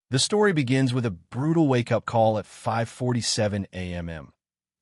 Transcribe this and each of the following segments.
The story begins with a brutal wake-up call at 5:47 a.m.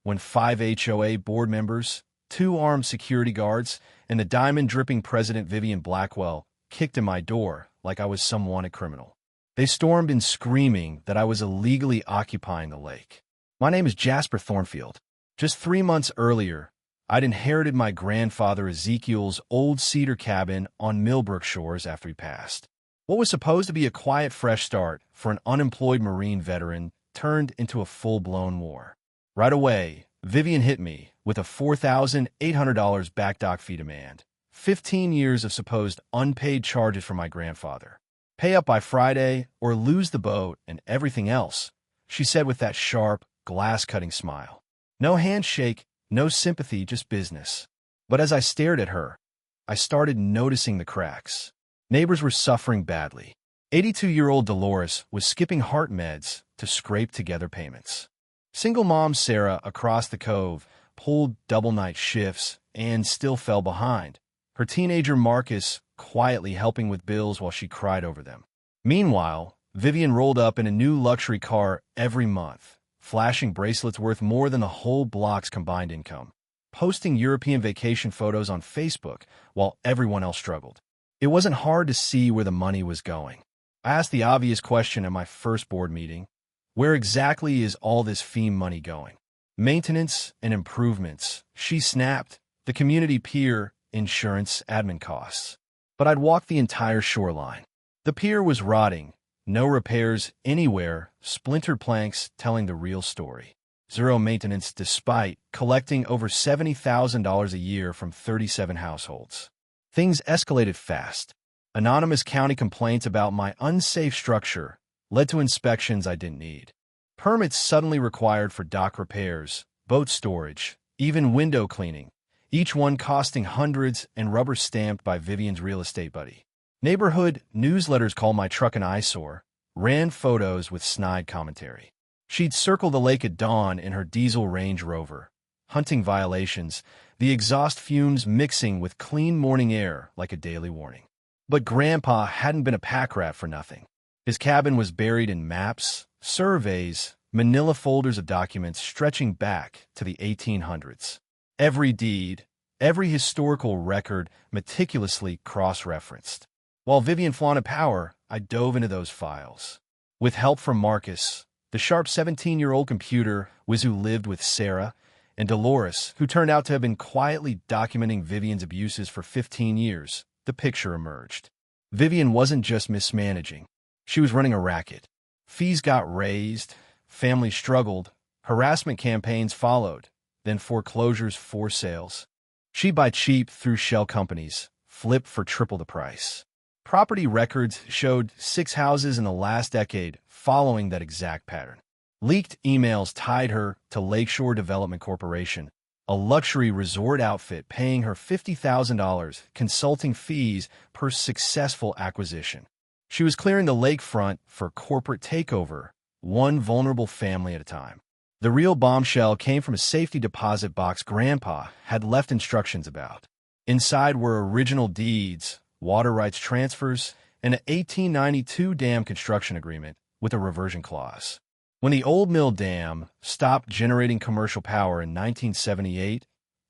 when 5 HOA board members, 2 armed security guards, and the diamond-dripping President Vivian Blackwell kicked in my door like I was some wanted criminal. They stormed in screaming that I was illegally occupying the lake. My name is Jasper Thornfield. Just 3 months earlier, I'd inherited my grandfather Ezekiel's old cedar cabin on Millbrook Shores after he passed. What was supposed to be a quiet, fresh start for an unemployed Marine veteran turned into a full-blown war. Right away, Vivian hit me with a $4,800 back dock fee demand, 15 years of supposed unpaid charges for my grandfather. Pay up by Friday or lose the boat and everything else, she said with that sharp, glass-cutting smile. No handshake, no sympathy, just business. But as I stared at her, I started noticing the cracks. Neighbors were suffering badly. 82-year-old Dolores was skipping heart meds to scrape together payments. Single mom Sarah across the cove pulled double-night shifts and still fell behind, her teenager Marcus quietly helping with bills while she cried over them. Meanwhile, Vivian rolled up in a new luxury car every month, flashing bracelets worth more than the whole block's combined income, posting European vacation photos on Facebook while everyone else struggled. It wasn't hard to see where the money was going. I asked the obvious question at my first board meeting: where exactly is all this fee money going? Maintenance and improvements, she snapped. The community pier, insurance, admin costs. But I'd walked the entire shoreline. The pier was rotting, no repairs anywhere, splintered planks telling the real story. Zero maintenance despite collecting over $70,000 a year from 37 households. Things escalated fast. Anonymous county complaints about my unsafe structure led to inspections I didn't need. Permits suddenly required for dock repairs, boat storage, even window cleaning, each one costing hundreds and rubber stamped by Vivian's real estate buddy. Neighborhood newsletters called my truck an eyesore, ran photos with snide commentary. She'd circle the lake at dawn in her diesel Range Rover, hunting violations, the exhaust fumes mixing with clean morning air like a daily warning. But Grandpa hadn't been a pack rat for nothing. His cabin was buried in maps, surveys, manila folders of documents stretching back to the 1800s. Every deed, every historical record meticulously cross-referenced. While Vivian flaunted power, I dove into those files. With help from Marcus, the sharp 17-year-old computer whiz who lived with Sarah, and Dolores, who turned out to have been quietly documenting Vivian's abuses for 15 years, the picture emerged. Vivian wasn't just mismanaging. She was running a racket. Fees got raised, families struggled, harassment campaigns followed, then foreclosures, forced sales. She'd buy cheap through shell companies, flip for triple the price. Property records showed 6 houses in the last decade following that exact pattern. Leaked emails tied her to Lakeshore Development Corporation, a luxury resort outfit paying her $50,000 consulting fees per successful acquisition. She was clearing the lakefront for corporate takeover, one vulnerable family at a time. The real bombshell came from a safety deposit box Grandpa had left instructions about. Inside were original deeds, water rights transfers, and an 1892 dam construction agreement with a reversion clause. When the Old Mill Dam stopped generating commercial power in 1978,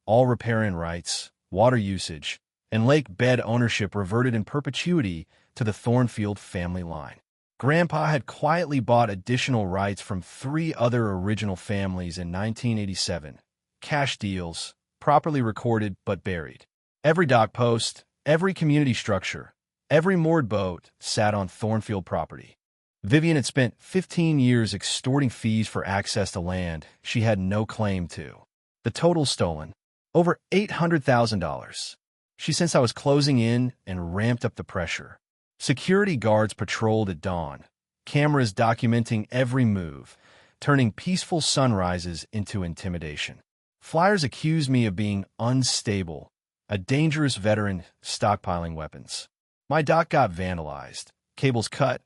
all riparian rights, water usage, and lake bed ownership reverted in perpetuity to the Thornfield family line. Grandpa had quietly bought additional rights from 3 other original families in 1987. Cash deals, properly recorded but buried. Every dock post, every community structure, every moored boat sat on Thornfield property. Vivian had spent 15 years extorting fees for access to land she had no claim to. The total stolen, over $800,000. She sensed I was closing in and ramped up the pressure. Security guards patrolled at dawn, cameras documenting every move, turning peaceful sunrises into intimidation. Flyers accused me of being unstable, a dangerous veteran stockpiling weapons. My dock got vandalized, cables cut,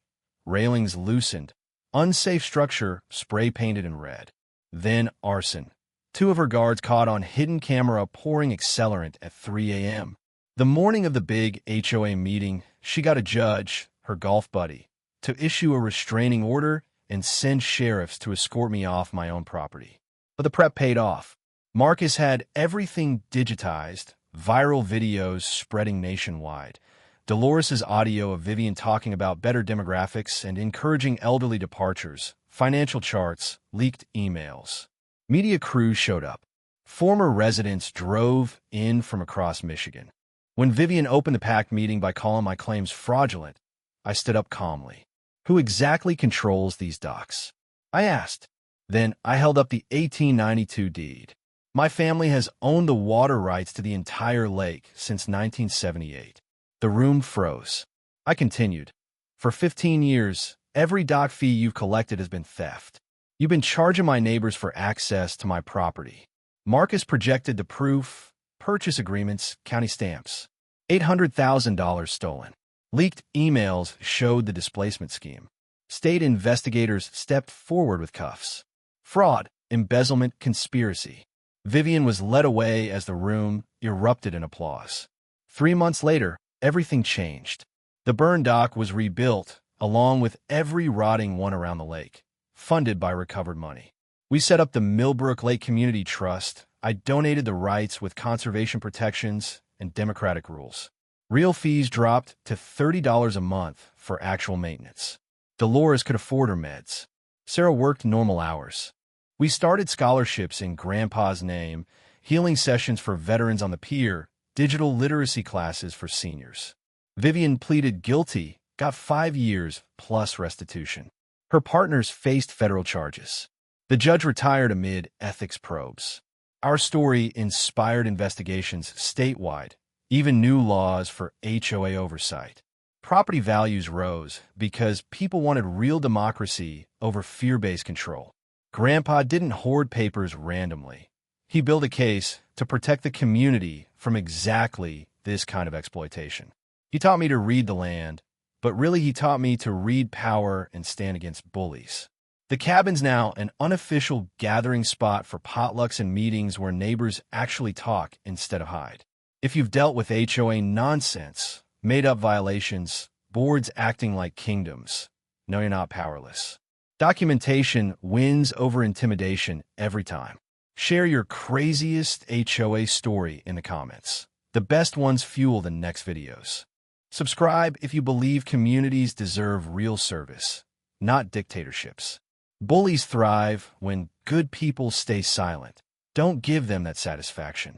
railings loosened, unsafe structure spray-painted in red. Then arson. 2 of her guards caught on hidden camera pouring accelerant at 3 a.m. The morning of the big HOA meeting, she got a judge, her golf buddy, to issue a restraining order and send sheriffs to escort me off my own property. But the prep paid off. Marcus had everything digitized, viral videos spreading nationwide, Dolores' audio of Vivian talking about better demographics and encouraging elderly departures, financial charts, leaked emails. Media crews showed up. Former residents drove in from across Michigan. When Vivian opened the packed meeting by calling my claims fraudulent, I stood up calmly. Who exactly controls these docks? I asked. Then I held up the 1892 deed. My family has owned the water rights to the entire lake since 1978. The room froze. I continued. For 15 years, every dock fee you've collected has been theft. You've been charging my neighbors for access to my property. Marcus projected the proof, purchase agreements, county stamps. $800,000 stolen. Leaked emails showed the displacement scheme. State investigators stepped forward with cuffs. Fraud, embezzlement, conspiracy. Vivian was led away as the room erupted in applause. 3 months later, everything changed. The burned dock was rebuilt, along with every rotting one around the lake, funded by recovered money. We set up the Millbrook Lake Community Trust. I donated the rights with conservation protections and democratic rules. Real fees dropped to $30 a month for actual maintenance. Dolores could afford her meds. Sarah worked normal hours. We started scholarships in Grandpa's name, healing sessions for veterans on the pier, digital literacy classes for seniors. Vivian pleaded guilty, got 5 years plus restitution. Her partners faced federal charges. The judge retired amid ethics probes. Our story inspired investigations statewide, even new laws for HOA oversight. Property values rose because people wanted real democracy over fear-based control. Grandpa didn't hoard papers randomly. He built a case to protect the community from exactly this kind of exploitation. He taught me to read the land, but really he taught me to read power and stand against bullies. The cabin's now an unofficial gathering spot for potlucks and meetings where neighbors actually talk instead of hide. If you've dealt with HOA nonsense, made-up violations, boards acting like kingdoms, no, you're not powerless. Documentation wins over intimidation every time. Share your craziest HOA story in the comments. The best ones fuel the next videos. Subscribe if you believe communities deserve real service, not dictatorships. Bullies thrive when good people stay silent. Don't give them that satisfaction.